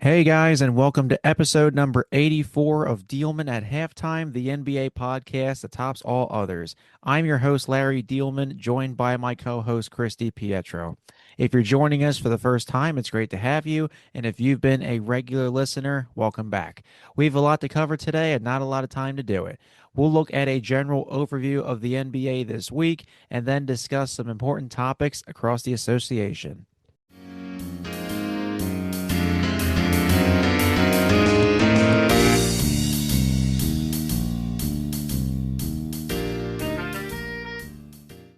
Hey guys, and welcome to episode number 84 of Diehlman at Halftime, the NBA podcast that tops all others. I'm your host, Larry Diehlman, joined by my co-host, Christy Pietro. If you're joining us for the first time, it's great to have you. And if you've been a regular listener, welcome back. We have a lot to cover today and not a lot of time to do it. We'll look at a general overview of the NBA this week and then discuss some important topics across the association.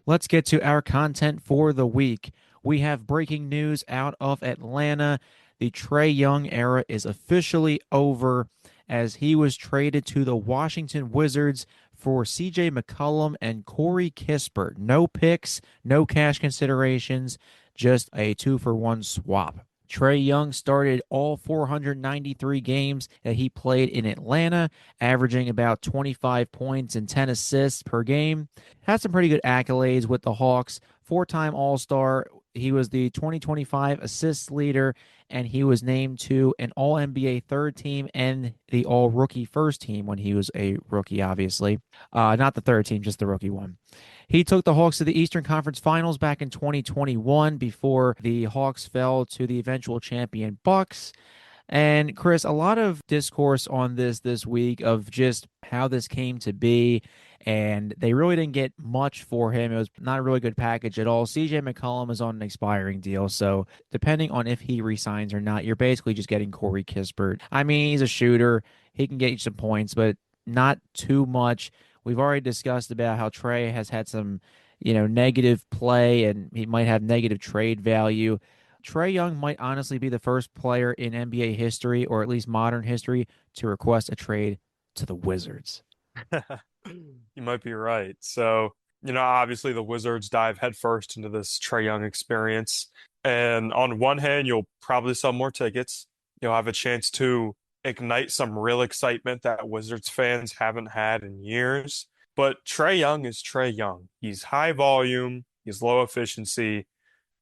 Let's get to our content for the week. We have breaking news out of Atlanta. The Trae Young era is officially over as he was traded to the Washington Wizards for CJ McCollum and Corey Kispert. No picks, no cash considerations, just a 2-for-1 swap. Trae Young started all 493 games that he played in Atlanta, averaging about 25 points and 10 assists per game. Had some pretty good accolades with the Hawks. Four-time All-Star. He was the 2025 assists leader, and he was named to an All-NBA third team and the All-Rookie first team when he was a rookie, obviously. Not the third team, just the rookie one. He took the Hawks to the Eastern Conference Finals back in 2021 before the Hawks fell to the eventual champion Bucks. And Chris, a lot of discourse on this week of just how this came to be, and they really didn't get much for him. It was not a really good package at all. CJ McCollum is on an expiring deal, so depending on if he resigns or not, you're basically just getting Corey Kispert. I mean, he's a shooter. He can get you some points, but not too much. We've already discussed about how Trae has had some, negative play and he might have negative trade value. Trae Young might honestly be the first player in NBA history, or at least modern history, to request a trade to the Wizards. You might be right. So, obviously the Wizards dive headfirst into this Trae Young experience. And on one hand, you'll probably sell more tickets. You'll have a chance to ignite some real excitement that Wizards fans haven't had in years. But Trae Young is Trae Young. He's high volume, he's low efficiency,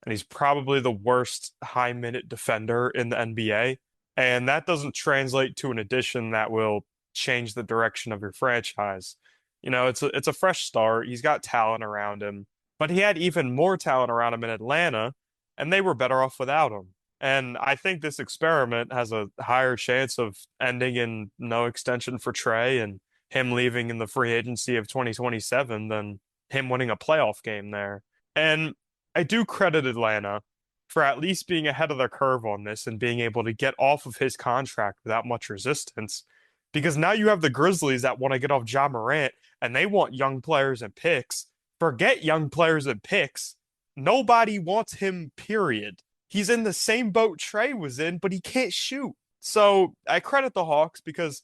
and he's probably the worst high minute defender in the NBA. And that doesn't translate to an addition that will change the direction of your franchise. It's a fresh start. He's got talent around him, but he had even more talent around him in Atlanta, and they were better off without him. And I think this experiment has a higher chance of ending in no extension for Trae and him leaving in the free agency of 2027 than him winning a playoff game there. And I do credit Atlanta for at least being ahead of the curve on this and being able to get off of his contract without much resistance. Because now you have the Grizzlies that want to get off Ja Morant and they want young players and picks. Forget young players and picks. Nobody wants him, period. He's in the same boat Trae was in, but he can't shoot. So I credit the Hawks because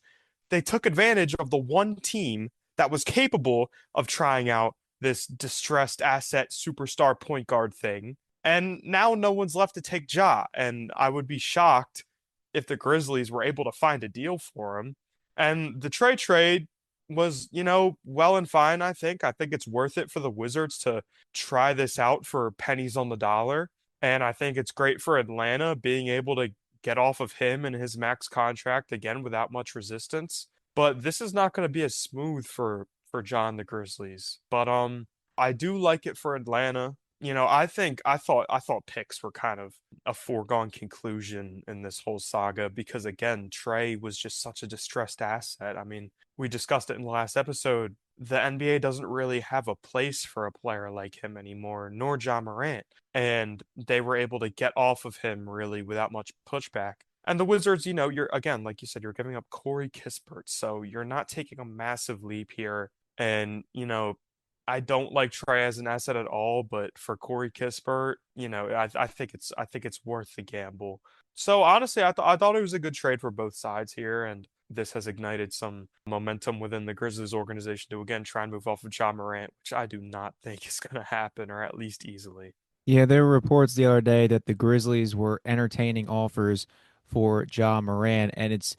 they took advantage of the one team that was capable of trying out this distressed asset superstar point guard thing. And now no one's left to take Ja. And I would be shocked if the Grizzlies were able to find a deal for him. And the Trae trade was, well and fine, I think. I think it's worth it for the Wizards to try this out for pennies on the dollar. And I think it's great for Atlanta being able to get off of him and his max contract again without much resistance. But this is not going to be as smooth for John the Grizzlies. But I do like it for Atlanta. I thought picks were kind of a foregone conclusion in this whole saga because again, Trae was just such a distressed asset. I mean, we discussed it in the last episode. The NBA doesn't really have a place for a player like him anymore, nor Ja Morant. And they were able to get off of him really without much pushback. And the Wizards, you're again, like you said, you're giving up Corey Kispert, so you're not taking a massive leap here. And, I don't like Trae as an asset at all, but for Corey Kispert, I think it's worth the gamble. So honestly, I thought it was a good trade for both sides here, and this has ignited some momentum within the Grizzlies organization to again try and move off of Ja Morant, which I do not think is going to happen, or at least easily. Yeah, there were reports the other day that the Grizzlies were entertaining offers for Ja Morant, and it's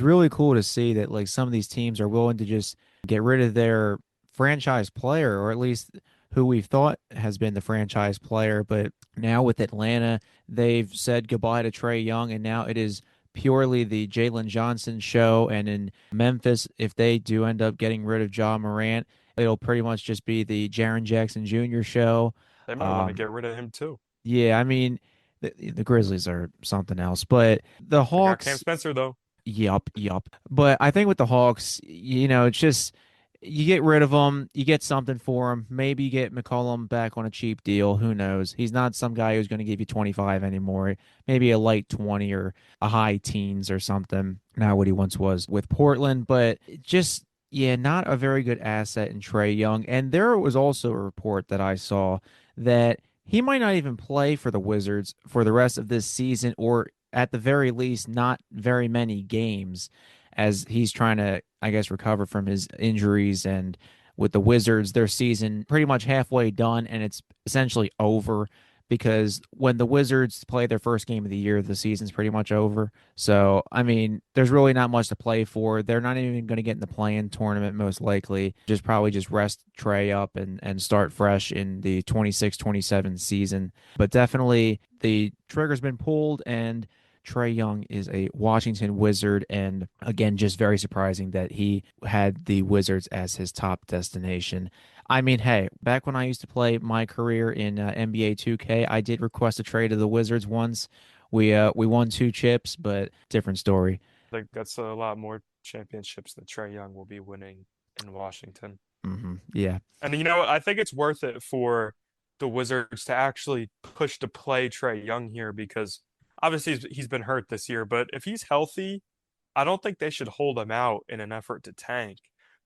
really cool to see that like some of these teams are willing to just get rid of their franchise player, or at least who we've thought has been the franchise player. But now with Atlanta, they've said goodbye to Trae Young, and now it is purely the Jalen Johnson show. And in Memphis, if they do end up getting rid of Ja Morant, it'll pretty much just be the Jaren Jackson Jr. show. They might want to Um, get rid of him too. yeah, I mean, the Grizzlies are something else, but the They got Cam Hawks, Spencer though. yup, yup. But I think with the Hawks, it's just you get rid of them, you get something for him. Maybe you get McCollum back on a cheap deal. Who knows? He's not some guy who's going to give you 25 anymore. Maybe a light 20 or a high teens or something. Not what he once was with Portland, but just yeah, not a very good asset in Trae Young. And there was also a report that I saw that he might not even play for the Wizards for the rest of this season, or at the very least, not very many games, as he's trying to, I guess, recover from his injuries. And with the Wizards, their season pretty much halfway done, and it's essentially over because when the Wizards play their first game of the year, the season's pretty much over. So, I mean, there's really not much to play for. They're not even going to get in the play-in tournament, most likely. Just probably just rest Trae up and start fresh in the 26-27 season. But definitely the trigger's been pulled, and Trae Young is a Washington Wizard. And again, just very surprising that he had the Wizards as his top destination. I mean, hey, back when I used to play my career in NBA 2K, I did request a trade to the Wizards once. We won two chips, but different story. I think that's a lot more championships that Trae Young will be winning in Washington. Yeah. And you know what? I think it's worth it for the Wizards to actually push to play Trae Young here because obviously he's been hurt this year, but if he's healthy, I don't think they should hold him out in an effort to tank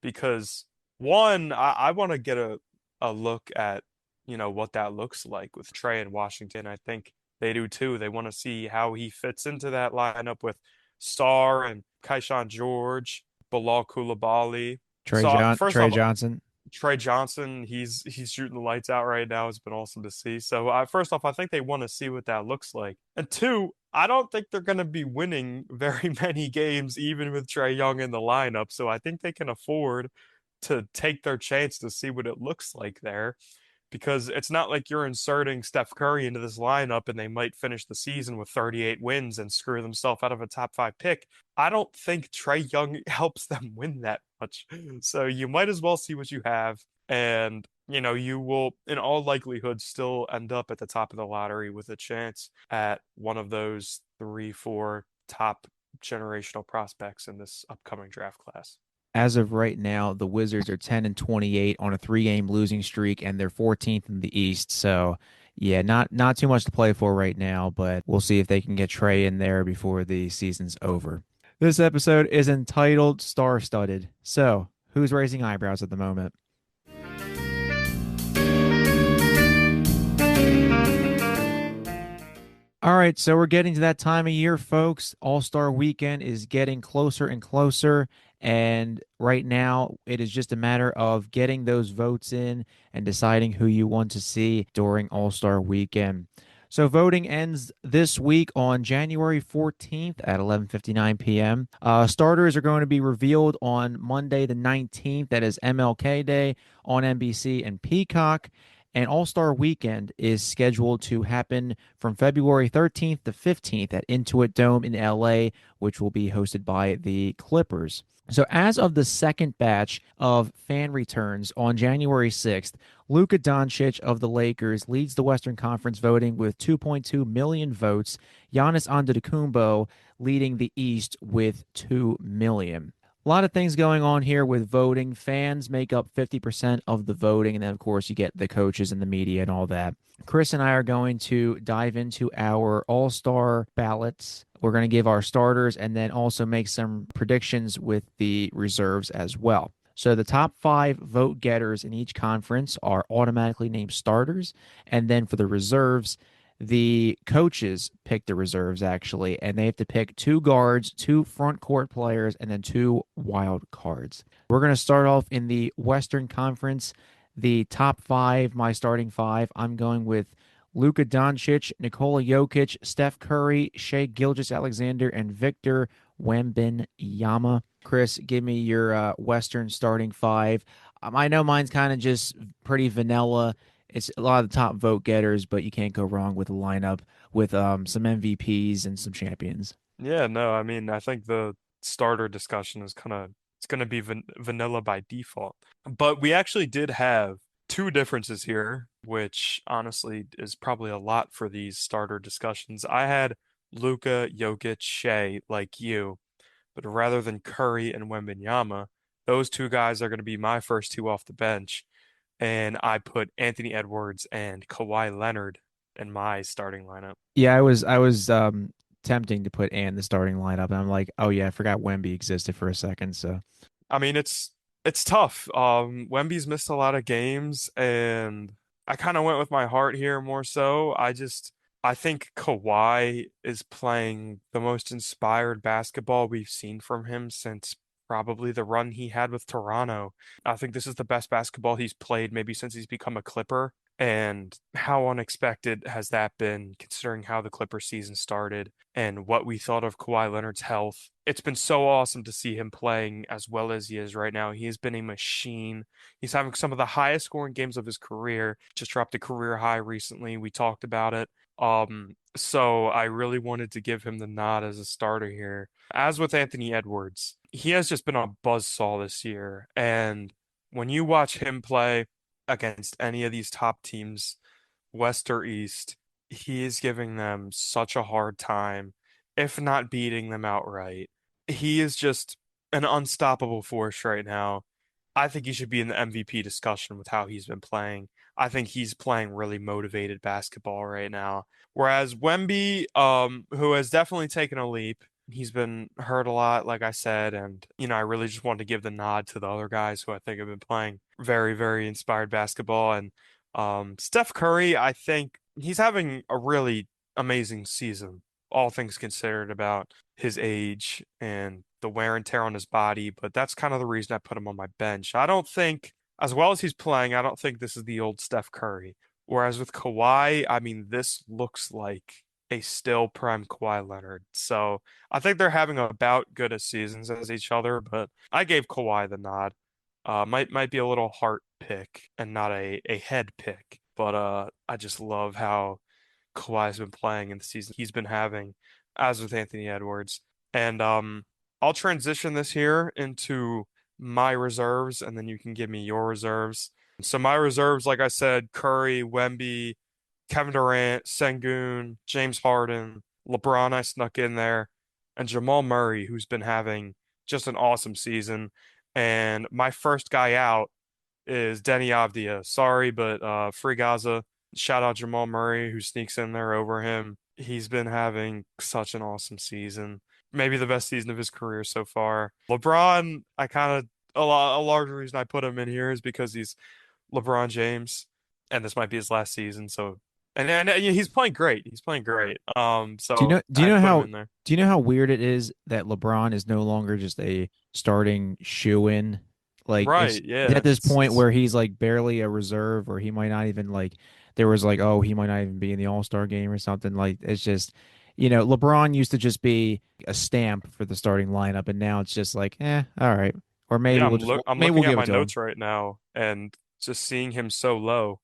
because one, I want to get a look at, what that looks like with Trae in Washington. I think they do too. They want to see how he fits into that lineup with Star and Kaishan George, Bilal Coulibaly. So first Trey off, Johnson. Trae Johnson, he's shooting the lights out right now. It's been awesome to see. So first off, I think they want to see what that looks like. And two, I don't think they're going to be winning very many games, even with Trae Young in the lineup. So I think they can afford to take their chance to see what it looks like there because it's not like you're inserting Steph Curry into this lineup and they might finish the season with 38 wins and screw themselves out of a top five pick. I don't think Trae Young helps them win that much. So you might as well see what you have. And, you will, in all likelihood, still end up at the top of the lottery with a chance at one of those 3, 4 top generational prospects in this upcoming draft class. As of right now, the Wizards are 10-28 on a three-game losing streak, and they're 14th in the East. So, yeah, not too much to play for right now, but we'll see if they can get Trae in there before the season's over. This episode is entitled Star Studded. So, who's raising eyebrows at the moment? All right, so we're getting to that time of year, folks. All-Star Weekend is getting closer and closer, and right now it is just a matter of getting those votes in and deciding who you want to see during All-Star Weekend. So voting ends this week on January 14th at 11:59 p.m. Starters are going to be revealed on Monday the 19th. That is MLK Day on NBC and Peacock. And All-Star Weekend is scheduled to happen from February 13th to 15th at Intuit Dome in LA, which will be hosted by the Clippers. So, as of the second batch of fan returns on January 6th, Luka Doncic of the Lakers leads the Western Conference voting with 2.2 million votes. Giannis Antetokounmpo leading the East with 2 million. A lot of things going on here with voting. Fans make up 50% of the voting, and then, of course, you get the coaches and the media and all that. Chris and I are going to dive into our all-star ballots. We're going to give our starters and then also make some predictions with the reserves as well. So the top five vote getters in each conference are automatically named starters. And then for the reserves, the coaches pick the reserves actually, and they have to pick two guards, two front court players, and then two wild cards. We're going to start off in the Western Conference. The top five, my starting five, I'm going with Luka Doncic, Nikola Jokic, Steph Curry, Shai Gilgeous-Alexander, and Victor Wembanyama. Chris, give me your Western starting five. I know mine's kind of just pretty vanilla. It's a lot of the top vote getters, but you can't go wrong with the lineup. with some MVPs and some champions. Yeah, no, I mean, I think the starter discussion is kind of it's going to be vanilla by default. But we actually did have two differences here, which honestly is probably a lot for these starter discussions. I had Luka, Jokic, Shea like you, but rather than Curry and Wembanyama, those two guys are going to be my first two off the bench, and I put Anthony Edwards and Kawhi Leonard in my starting lineup. Yeah, I was tempting to put Ant in the starting lineup, and I'm like, oh yeah, I forgot Wemby existed for a second. So I mean, it's tough. Wemby's missed a lot of games, and I kind of went with my heart here more so. I think Kawhi is playing the most inspired basketball we've seen from him since probably the run he had with Toronto. I think this is the best basketball he's played maybe since he's become a Clipper. And how unexpected has that been considering how the Clippers season started and what we thought of Kawhi Leonard's health? It's been so awesome to see him playing as well as he is right now. He has been a machine. He's having some of the highest scoring games of his career. Just dropped a career high recently. We talked about it. So I really wanted to give him the nod as a starter here. As with Anthony Edwards, he has just been a buzzsaw this year. And when you watch him play against any of these top teams, West or East, he is giving them such a hard time, if not beating them outright. He is just an unstoppable force right now. I think he should be in the MVP discussion with how he's been playing. I think he's playing really motivated basketball right now. Whereas Wemby, who has definitely taken a leap, he's been hurt a lot, like I said, and I really just wanted to give the nod to the other guys who I think have been playing very, very inspired basketball. And Steph Curry, I think he's having a really amazing season, all things considered about his age and the wear and tear on his body. But that's kind of the reason I put him on my bench. I don't think, as well as he's playing, I don't think this is the old Steph Curry. Whereas with Kawhi, I mean, this looks like a still prime Kawhi Leonard. So I think they're having about good a seasons as each other, but I gave Kawhi the nod. Might be a little heart pick and not a head pick, but I just love how Kawhi's been playing in the season he's been having, as with Anthony Edwards. And I'll transition this here into my reserves, and then you can give me your reserves. So my reserves, like I said, Curry, Wemby, Kevin Durant, Sengun, James Harden, LeBron I snuck in there, and Jamal Murray, who's been having just an awesome season. And my first guy out is Denny Avdia. Sorry, but free Gaza. Shout out Jamal Murray, who sneaks in there over him. He's been having such an awesome season. Maybe the best season of his career so far. LeBron, I kind of a large reason I put him in here is because he's LeBron James, and this might be his last season. So, and he's playing great. He's playing great. do you So know do I you had to know put him how in there. do you know how weird it is that LeBron is no longer just a starting shoe-in? Like Right? it's Yeah. at this point It's where he's like barely a reserve, or he might not even like there was like, oh, he might not even be in the All-Star game or something. Like it's just, LeBron used to just be a stamp for the starting lineup, and now it's just like, all right. Or Yeah. I'm maybe we'll looking at give my it to him. notes right now and just seeing him so low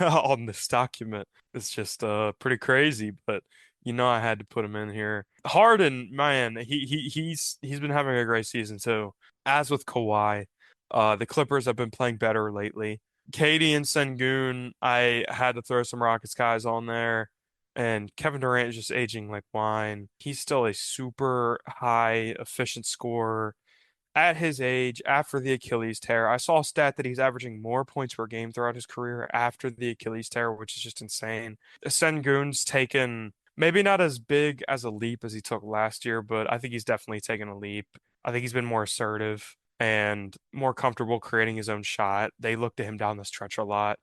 on this document is just pretty crazy. But I had to put him in here. Harden, man, he's been having a great season too. As with Kawhi, the Clippers have been playing better lately. Katie and Sengun, I had to throw some Rockets guys on there. And Kevin Durant is just aging like wine. He's still a super high efficient scorer at his age after the Achilles tear. I saw a stat that he's averaging more points per game throughout his career after the Achilles tear, which is just insane. Sengun's taken maybe not as big as a leap as he took last year, but I think he's definitely taken a leap. I think he's been more assertive and more comfortable creating his own shot. They look to him down the stretch a lot,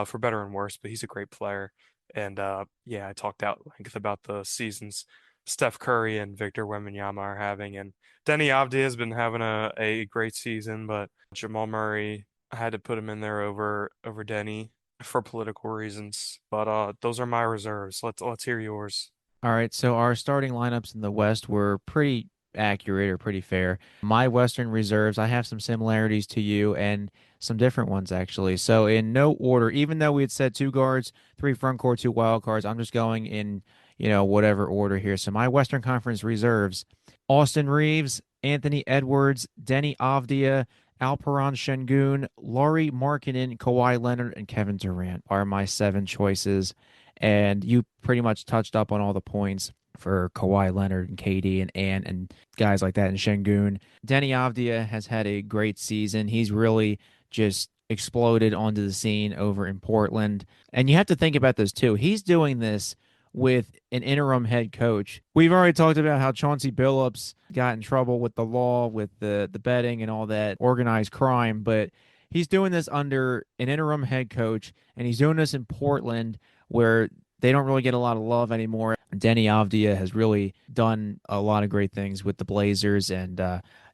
for better and worse, but he's a great player. And yeah, I talked out length about the seasons Steph Curry and Victor Wembanyama are having, and Denny Avdia has been having a great season, but Jamal Murray, I had to put him in there over Denny for political reasons. But those are my reserves. Let's hear yours. All right, so our starting lineups in the West were pretty accurate or pretty fair. My Western reserves, I have some similarities to you and some different ones actually. So in no order, even though we had said two guards, three front court, two wild cards, I'm just going in, whatever order here. So my Western Conference reserves: Austin Reeves, Anthony Edwards, Denny Avdia, Alperon Şengün, Lauri Markkanen, Kawhi Leonard, and Kevin Durant are my seven choices. And you pretty much touched up on all the points for Kawhi Leonard and KD and Ant and guys like that, and Şengün. Denny Avdia has had a great season. He's really just exploded onto the scene over in Portland. And you have to think about this too. He's doing this with an interim head coach. We've already talked about how Chauncey Billups got in trouble with the law, with the betting and all that organized crime, but he's doing this under an interim head coach, and he's doing this in Portland where they don't really get a lot of love anymore. Denny Avdia has really done a lot of great things with the Blazers, and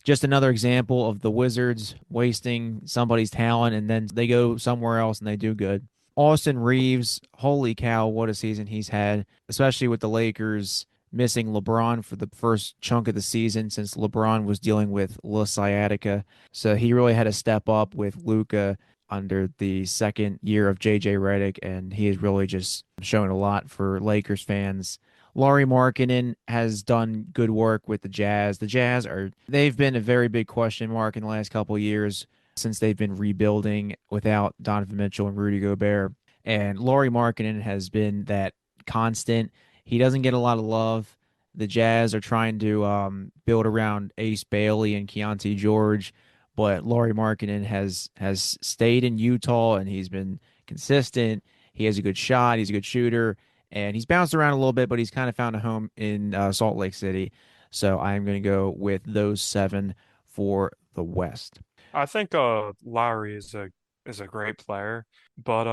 just another example of the Wizards wasting somebody's talent and then they go somewhere else and they do good. Austin Reeves, holy cow, what a season he's had, especially with the Lakers missing LeBron for the first chunk of the season since LeBron was dealing with La Sciatica. So he really had to step up with Luka under the second year of JJ Redick, and he has really just shown a lot for Lakers fans. Lauri Markkanen has done good work with the Jazz. They've been a very big question mark in the last couple of years since they've been rebuilding without Donovan Mitchell and Rudy Gobert. And Lauri Markkanen has been that constant. He doesn't get a lot of love. The Jazz are trying to build around Ace Bailey and Keontae George, but Lauri Markkanen has stayed in Utah and he's been consistent. He has a good shot. He's a good shooter, and he's bounced around a little bit, but he's kind of found a home in Salt Lake City. So I'm going to go with those seven for the West. I think Lowry is a great player, but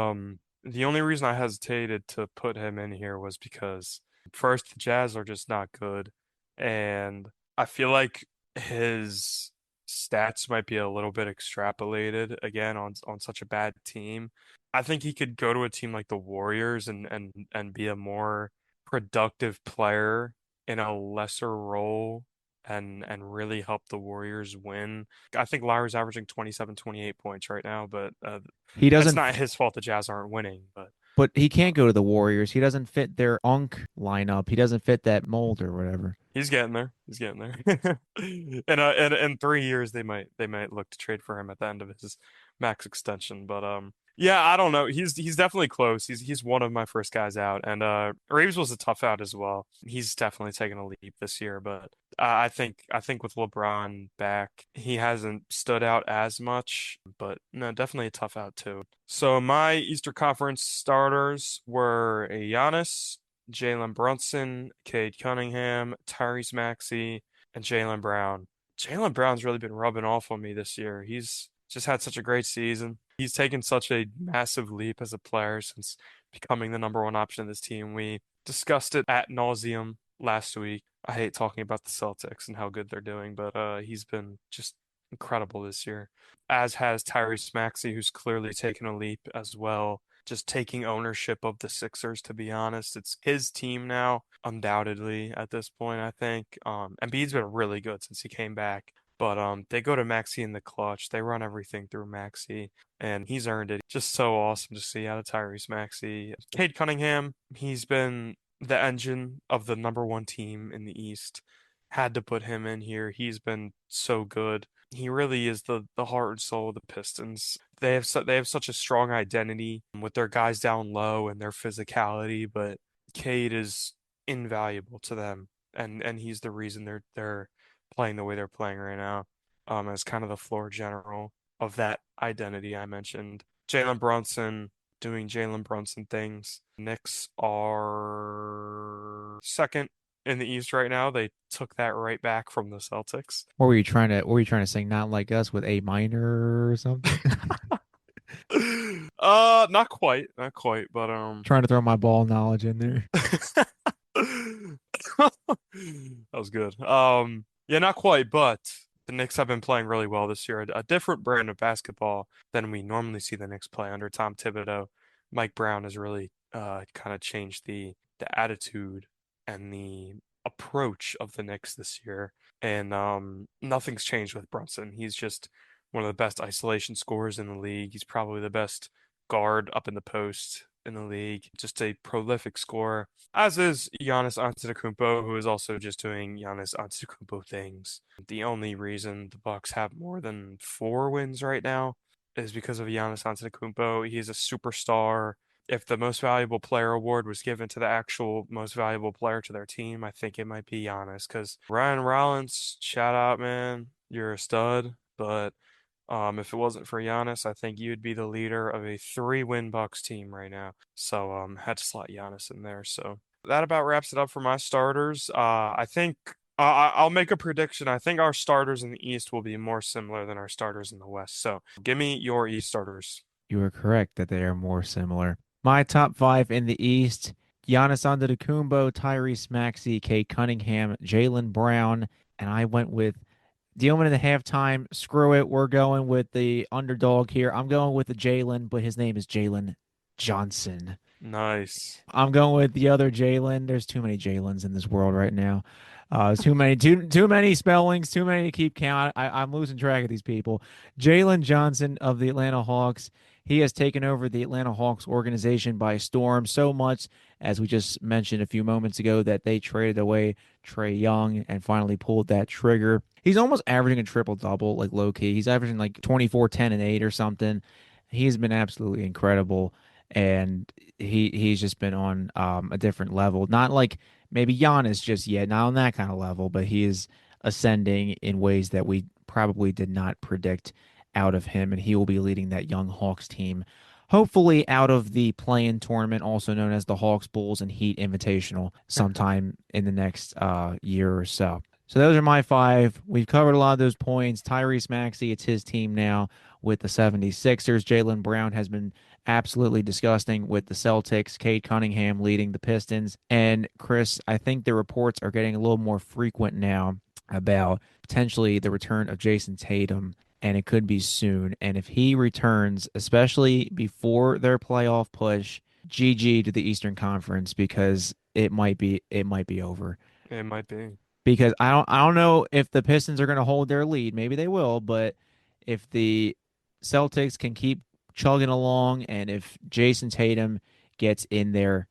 the only reason I hesitated to put him in here was because first the Jazz are just not good, and I feel like his stats might be a little bit extrapolated again on such a bad team. I think he could go to a team like the Warriors and be a more productive player in a lesser role and really help the Warriors win. I think Lowry's averaging 27, 28 points right now, but He it's doesn't, not his fault the Jazz aren't winning. But but he uh, can't go to the Warriors. He doesn't fit their Unk lineup. He doesn't fit that mold or whatever. he's getting there. He's getting there. In 3 years they might look to trade for him at the end of his max extension. But yeah, I don't know. He's definitely close. He's one of my first guys out. And Reeves was a tough out as well. He's definitely taken a leap this year, but I think with LeBron back, he hasn't stood out as much, but no, definitely a tough out too. So my Eastern Conference starters were Giannis, Jalen Brunson, Cade Cunningham, Tyrese Maxey, and Jalen Brown. Jalen Brown's really been rubbing off on me this year. He's just had such a great season. He's taken such a massive leap as a player since becoming the number one option of this team. We discussed it ad nauseum last week. I hate talking about the Celtics and how good they're doing, but he's been just incredible this year. As has Tyrese Maxey, who's clearly taken a leap as well, just taking ownership of the Sixers, to be honest. It's his team now, undoubtedly, at this point, I think. Embiid's been really good since he came back. But they go to Maxey in the clutch. They run everything through Maxey, and he's earned it. Just so awesome to see out of Tyrese Maxey. Cade Cunningham, he's been the engine of the number one team in the East. Had to put him in here. He's been so good. He really is the heart and soul of the Pistons. They have such a strong identity with their guys down low and their physicality, but Cade is invaluable to them, and he's the reason they're playing the way they're playing right now. As kind of the floor general of that identity I mentioned. Jalen Brunson doing Jalen Brunson things. Knicks are second in the East right now. They took that right back from the Celtics. What were you trying to say? Not like us with A minor or something? Not quite, but Trying to throw my ball knowledge in there. that was good. Yeah, not quite, but the Knicks have been playing really well this year. A different brand of basketball than we normally see the Knicks play under Tom Thibodeau. Mike Brown has really kind of changed the attitude and the approach of the Knicks this year. And nothing's changed with Brunson. He's just one of the best isolation scorers in the league. He's probably the best guard up in the post in the league, just a prolific scorer, as is Giannis Antetokounmpo, who is also just doing Giannis Antetokounmpo things. The only reason the Bucks have more than 4 wins right now is because of Giannis Antetokounmpo. He's a superstar. If the most valuable player award was given to the actual most valuable player to their team, I think it might be Giannis. Because Ryan Rollins, shout out, man, you're a stud. But if it wasn't for Giannis, I think you'd be the leader of a 3-win Bucks team right now. So had to slot Giannis in there. So that about wraps it up for my starters. I think I'll make a prediction. I think our starters in the East will be more similar than our starters in the West. So give me your East starters. You are correct that they are more similar. My top five in the East: Giannis Antetokounmpo, Tyrese Maxey, Kate Cunningham, Jaylen Brown, and I went with Diehlman in the halftime. Screw it. We're going with the underdog here. I'm going with the Jalen, but his name is Jalen Johnson. Nice. I'm going with the other Jalen. There's too many Jalen's in this world right now. There's too many spellings, too many to keep count. I'm losing track of these people. Jalen Johnson of the Atlanta Hawks. He has taken over the Atlanta Hawks organization by storm so much, as we just mentioned a few moments ago, that they traded away Trae Young and finally pulled that trigger. He's almost averaging a triple double, like low key. He's averaging like 24, 10, and 8 or something. He's been absolutely incredible. And he's just been on a different level. Not like maybe Giannis just yet, not on that kind of level, but he is ascending in ways that we probably did not predict out of him, and he will be leading that young Hawks team, hopefully out of the play-in tournament, also known as the Hawks, Bulls, and Heat Invitational, sometime in the next year or so. So those are my five. We've covered a lot of those points. Tyrese Maxey, it's his team now with the 76ers. Jaylen Brown has been absolutely disgusting with the Celtics. Cade Cunningham leading the Pistons. And Chris, I think the reports are getting a little more frequent now about potentially the return of Jason Tatum, and it could be soon. And if he returns, especially before their playoff push, GG to the Eastern Conference, because it might be over. It might be. Because I don't know if the Pistons are going to hold their lead. Maybe they will, but if the Celtics can keep chugging along, and if Jason Tatum gets in there,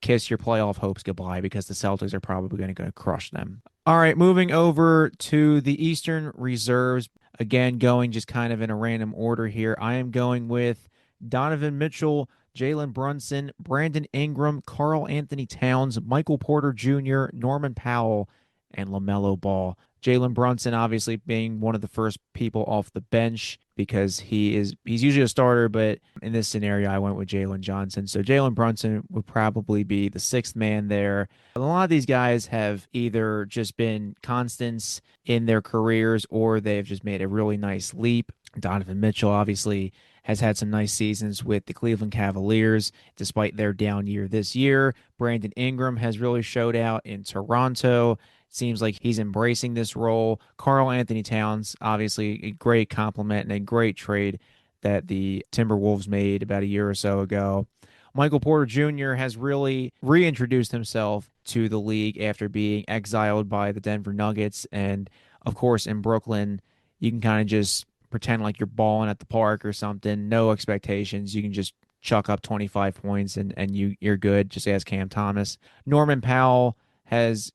kiss your playoff hopes goodbye, because the Celtics are probably going to crush them. All right, moving over to the Eastern reserves. Again, going just kind of in a random order here. I am going with Donovan Mitchell, Jalen Brunson, Brandon Ingram, Carl Anthony Towns, Michael Porter Jr., Norman Powell, and LaMelo Ball. Jalen Brunson obviously being one of the first people off the bench, because he's usually a starter, but in this scenario I went with Jalen Johnson. So Jalen Brunson would probably be the sixth man there. A lot of these guys have either just been constants in their careers, or they've just made a really nice leap. Donovan Mitchell obviously has had some nice seasons with the Cleveland Cavaliers, despite their down year this year. Brandon Ingram has really showed out in Toronto. Seems like he's embracing this role. Carl Anthony Towns, obviously a great compliment and a great trade that the Timberwolves made about a year or so ago. Michael Porter Jr. has really reintroduced himself to the league after being exiled by the Denver Nuggets. And of course, in Brooklyn, you can kind of just pretend like you're balling at the park or something. No expectations. You can just chuck up 25 points, and you're good. Just ask Cam Thomas. Norman Powell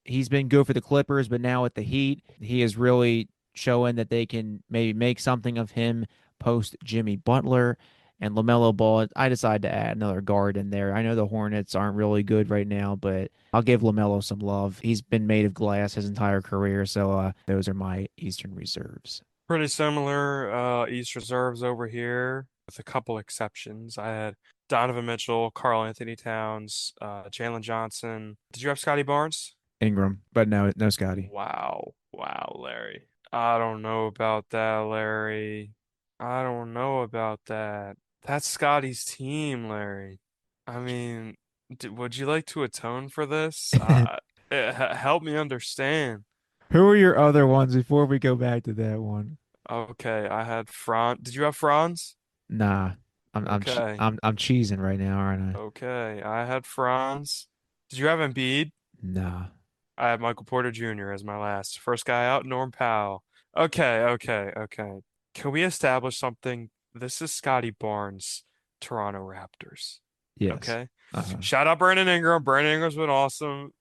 he's been good for the Clippers, but now with the Heat, he is really showing that they can maybe make something of him post Jimmy Butler. And LaMelo Ball, I decided to add another guard in there. I know the Hornets aren't really good right now, but I'll give LaMelo some love. He's been made of glass his entire career, so those are my Eastern reserves. Pretty similar East reserves over here, with a couple exceptions. I had Donovan Mitchell, Carl Anthony Towns, Jalen Johnson. Did you have Scotty Barnes? Ingram, but no Scotty. Wow. Wow, Larry. I don't know about that, Larry. I don't know about that. That's Scotty's team, Larry. I mean, would you like to atone for this? Help me understand. Who are your other ones before we go back to that one? Okay, I had Franz. Did you have Franz? Nah, Okay. I'm cheesing right now, aren't I? Okay, I had Franz. Did you have Embiid? Nah. I had Michael Porter Jr. as my last. First guy out, Norm Powell. Okay. Can we establish something? This is Scotty Barnes, Toronto Raptors. Yes. Okay. Uh-huh. Shout out Brandon Ingram. Brandon Ingram's been awesome.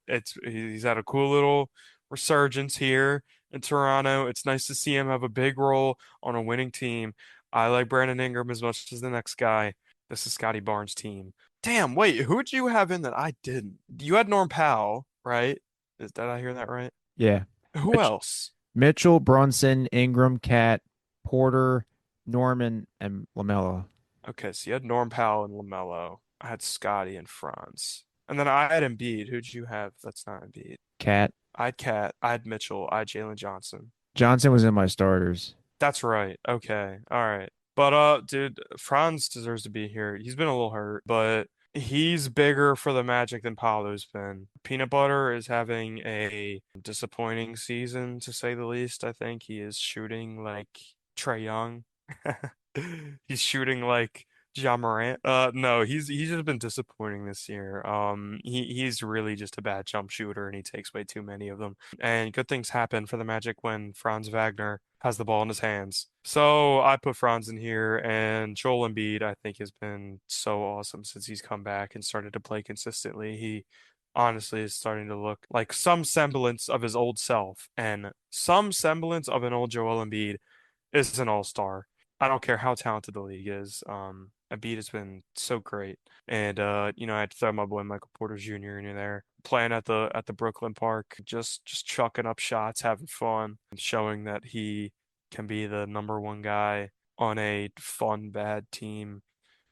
He's had a cool little resurgence here in Toronto. It's nice to see him have a big role on a winning team. I like Brandon Ingram as much as the next guy. This is Scotty Barnes' team. Damn, wait, who'd you have in that I didn't? You had Norm Powell, right? Did I hear that right? Yeah. Who Mitch, else? Mitchell, Brunson, Ingram, Cat, Porter, Norman, and LaMelo. Okay, so you had Norm Powell and LaMelo. I had Scotty and Franz. And then I had Embiid. Who'd you have? That's not Embiid. Cat. I had Cat. I had Mitchell. I had Jalen Johnson. Johnson was in my starters. That's right. Okay. All right. But dude, Franz deserves to be here. He's been a little hurt, but he's bigger for the Magic than Paolo's been. Peanut Butter is having a disappointing season, to say the least. I think he is shooting like Trae Young. He's shooting like Ja Morant. No, he's just been disappointing this year. He's really just a bad jump shooter, and he takes way too many of them. And good things happen for the Magic when Franz Wagner has the ball in his hands. So I put Franz in here, and Joel Embiid, I think, has been so awesome since he's come back and started to play consistently. He honestly is starting to look like some semblance of his old self, and some semblance of an old Joel Embiid is an all-star. I don't care how talented the league is. Embiid has been so great, and I had to throw my boy Michael Porter Jr. in there, playing at the Brooklyn Park, just chucking up shots, having fun, showing that he can be the number one guy on a fun bad team,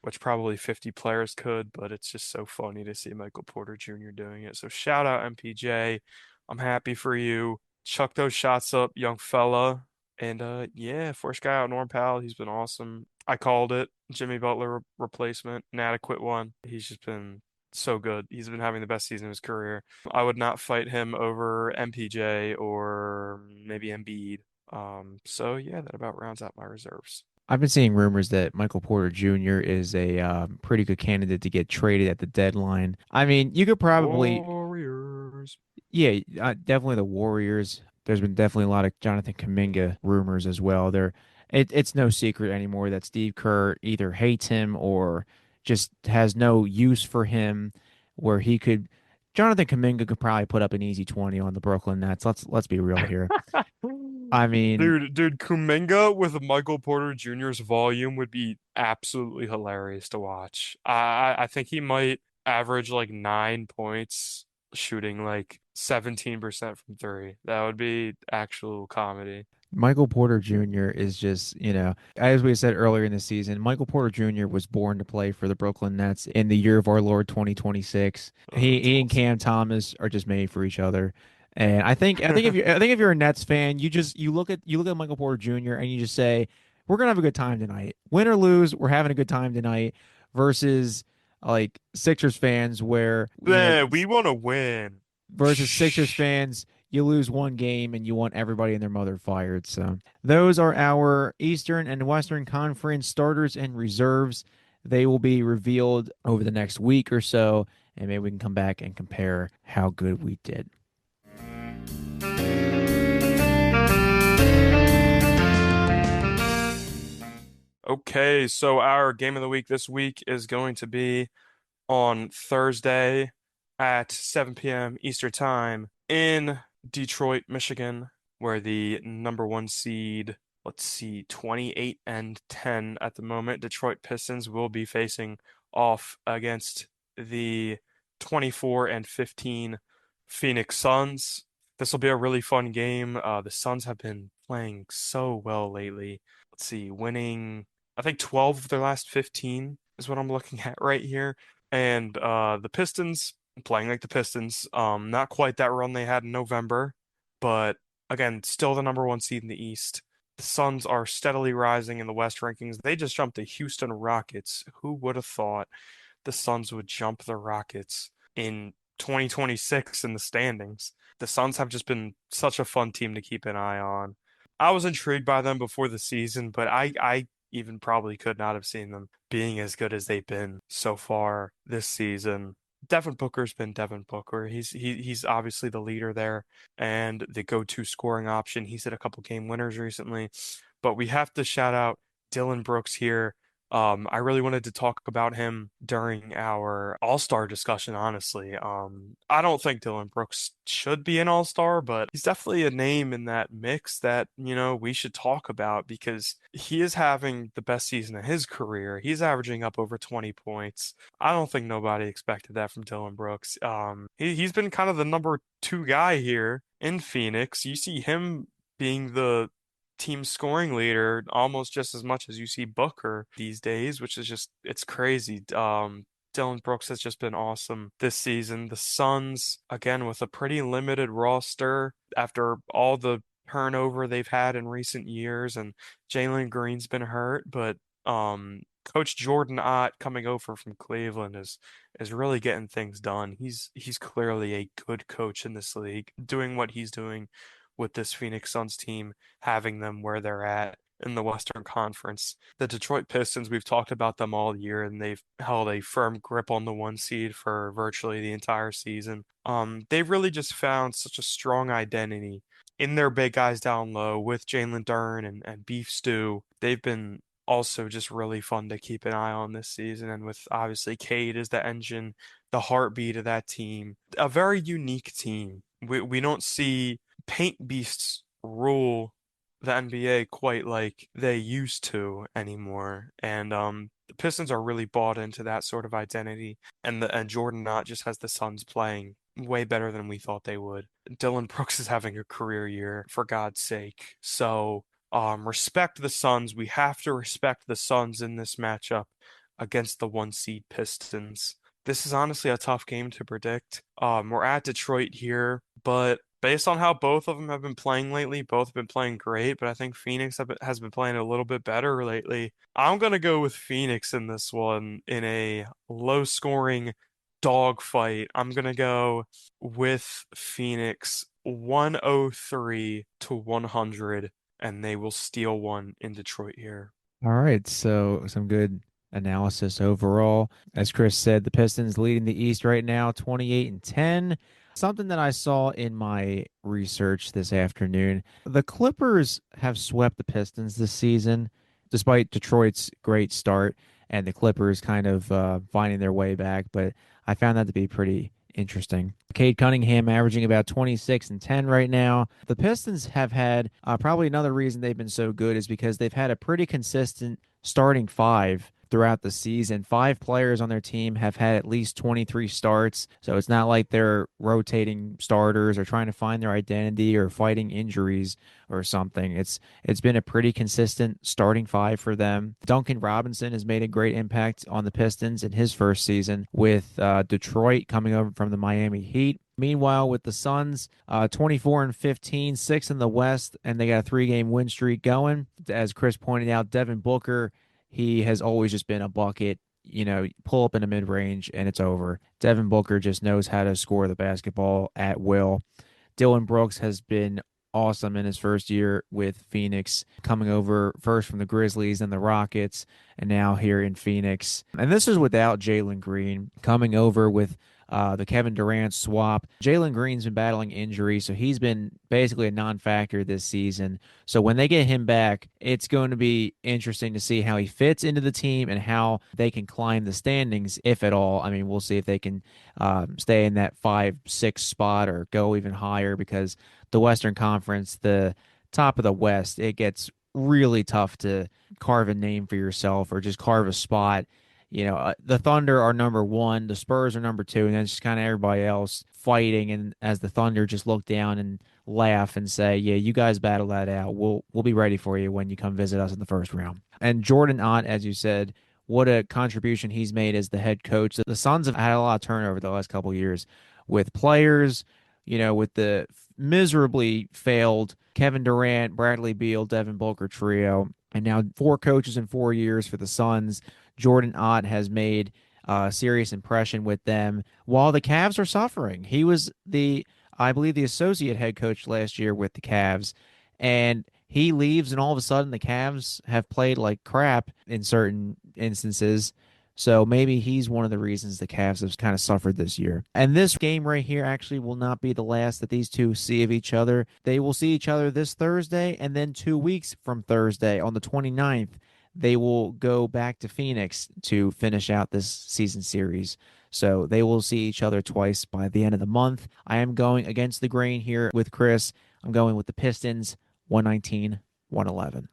which probably 50 players could, but it's just so funny to see Michael Porter Jr. doing it. So shout out MPJ. I'm happy for you. Chuck those shots up, young fella. And yeah, first guy out, Norm Powell, he's been awesome. I called it. Jimmy Butler replacement, inadequate one. He's just been so good. He's been having the best season of his career. I would not fight him over MPJ or maybe Embiid. So yeah, that about rounds out my reserves. I've been seeing rumors that Michael Porter Jr. is a pretty good candidate to get traded at the deadline. I mean, you could probably, Warriors. yeah, definitely the Warriors. There's been definitely a lot of Jonathan Kuminga rumors as well. It's no secret anymore that Steve Kerr either hates him or just has no use for him. Where he could, Jonathan Kuminga could probably put up an easy 20 on the Brooklyn Nets. Let's be real here. I mean, Dude, Kuminga with Michael Porter Jr.'s volume would be absolutely hilarious to watch. I think he might average like 9 points, shooting like 17% from three. That would be actual comedy. Michael Porter Jr. is just, as we said earlier in the season, Michael Porter Jr. was born to play for the Brooklyn Nets in the year of our Lord 2026. Oh, that's He and awesome. Cam Thomas are just made for each other. And I think if you're a Nets fan, you look at Michael Porter Jr. and you just say, we're gonna have a good time tonight. Win or lose, we're having a good time tonight versus like Sixers fans where, Man, we want to win. versus Sixers Shh. fans, you lose one game and you want everybody and their mother fired. So those are our Eastern and Western Conference starters and reserves. They will be revealed over the next week or so, and maybe we can come back and compare how good we did. Okay, so our game of the week this week is going to be on Thursday at 7 p.m. Eastern Time in Detroit, Michigan, where the number one seed, let's see, 28 and 10 at the moment, Detroit Pistons will be facing off against the 24 and 15 Phoenix Suns. This will be a really fun game. The Suns have been playing so well lately. Let's see, winning, I think 12 of their last 15 is what I'm looking at right here. And the Pistons playing like the Pistons. Not quite that run they had in November, but again, still the number one seed in the East. The Suns are steadily rising in the West rankings. They just jumped the Houston Rockets. Who would have thought the Suns would jump the Rockets in 2026 in the standings? The Suns have just been such a fun team to keep an eye on. I was intrigued by them before the season, but I even probably could not have seen them being as good as they've been so far this season. Devin Booker's been Devin Booker. He's obviously the leader there and the go-to scoring option. He's hit a couple game winners recently, but we have to shout out Dylan Brooks here. I really wanted to talk about him during our All-Star discussion, honestly. I don't think Dylan Brooks should be an All-Star, but he's definitely a name in that mix that, we should talk about because he is having the best season of his career. He's averaging up over 20 points. I don't think nobody expected that from Dylan Brooks. He's been kind of the number two guy here in Phoenix. You see him being the team scoring leader almost just as much as you see Booker these days, which is just it's crazy. Dylan Brooks has just been awesome this season. The Suns, again, with a pretty limited roster after all the turnover they've had in recent years, and Jalen Green's been hurt, but Coach Jordan Ott coming over from Cleveland is really getting things done. He's clearly a good coach in this league, doing what he's doing with this Phoenix Suns team, having them where they're at in the Western Conference. The Detroit Pistons, we've talked about them all year, and they've held a firm grip on the one seed for virtually the entire season. They've really just found such a strong identity in their big guys down low with Jalen Duren and Beef Stew. They've been also just really fun to keep an eye on this season, and with obviously Cade as the engine, the heartbeat of that team, a very unique team. We don't see paint beasts rule the NBA quite like they used to anymore. And the Pistons are really bought into that sort of identity. And Jordan Knott just has the Suns playing way better than we thought they would. Dylan Brooks is having a career year, for God's sake. So respect the Suns. We have to respect the Suns in this matchup against the one seed Pistons. This is honestly a tough game to predict. We're at Detroit here, but based on how both of them have been playing lately, both have been playing great, but I think Phoenix has been playing a little bit better lately. I'm going to go with Phoenix in this one in a low scoring dogfight. I'm going to go with Phoenix 103 to 100, and they will steal one in Detroit here. All right, so some good analysis overall. As Chris said, the Pistons leading the East right now, 28 and 10. Something that I saw in my research this afternoon, the Clippers have swept the Pistons this season, despite Detroit's great start and the Clippers kind of finding their way back. But I found that to be pretty interesting. Cade Cunningham averaging about 26 and 10 right now. The Pistons have had probably another reason they've been so good is because they've had a pretty consistent starting five throughout the season. Five players on their team have had at least 23 starts. So it's not like they're rotating starters or trying to find their identity or fighting injuries or something. It's been a pretty consistent starting five for them. Duncan Robinson has made a great impact on the Pistons in his first season with Detroit coming over from the Miami Heat. Meanwhile, with the Suns, 24 and 15, sixth in the West, and they got a three-game win streak going. As Chris pointed out, Devin Booker, he has always just been a bucket. Pull up in a mid-range and it's over. Devin Booker just knows how to score the basketball at will. Dylan Brooks has been awesome in his first year with Phoenix, coming over first from the Grizzlies and the Rockets, and now here in Phoenix. And this is without Jalen Green coming over with the Kevin Durant swap. Jalen Green's been battling injury, so he's been basically a non-factor this season. So when they get him back, it's going to be interesting to see how he fits into the team and how they can climb the standings, if at all. I mean, we'll see if they can stay in that 5-6 spot or go even higher, because the Western Conference, the top of the West, it gets really tough to carve a name for yourself or just carve a spot. The Thunder are number one, the Spurs are number two, and then it's just kind of everybody else fighting. And as the Thunder just look down and laugh and say, "Yeah, you guys battle that out. We'll be ready for you when you come visit us in the first round." And Jordan Ott, as you said, what a contribution he's made as the head coach. The Suns have had a lot of turnover the last couple of years with players, with the miserably failed Kevin Durant, Bradley Beal, Devin Booker trio, and now four coaches in 4 years for the Suns. Jordan Ott has made a serious impression with them while the Cavs are suffering. He was I believe, the associate head coach last year with the Cavs, and he leaves, and all of a sudden the Cavs have played like crap in certain instances. So maybe he's one of the reasons the Cavs have kind of suffered this year. And this game right here actually will not be the last that these two see of each other. They will see each other this Thursday, and then 2 weeks from Thursday on the 29th. they will go back to Phoenix to finish out this season series. So they will see each other twice by the end of the month. I am going against the grain here with Chris. I'm going with the Pistons, 119, 111.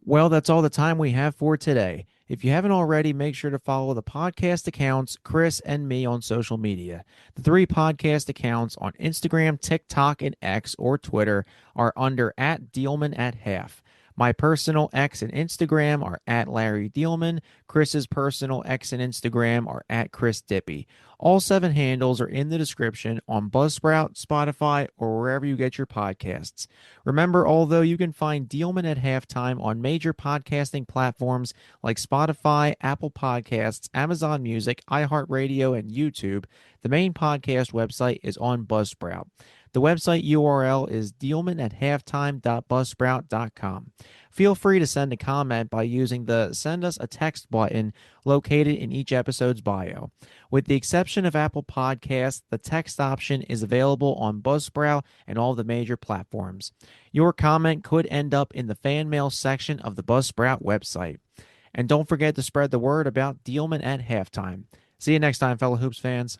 Well, that's all the time we have for today. If you haven't already, make sure to follow the podcast accounts, Chris and me, on social media. The three podcast accounts on Instagram, TikTok, and X or Twitter are under at Diehlman at half. My personal X and Instagram are at Larry Diehlman. Chris's personal X and Instagram are at Chris Dippy. All seven handles are in the description on Buzzsprout, Spotify, or wherever you get your podcasts. Remember, although you can find Diehlman at halftime on major podcasting platforms like Spotify, Apple Podcasts, Amazon Music, iHeartRadio, and YouTube, the main podcast website is on Buzzsprout. The website URL is dealman@halftime.buzzsprout.com. Feel free to send a comment by using the Send Us a Text button located in each episode's bio. With the exception of Apple Podcasts, the text option is available on Buzzsprout and all the major platforms. Your comment could end up in the fan mail section of the Buzzsprout website. And don't forget to spread the word about Diehlman at halftime. See you next time, fellow Hoops fans.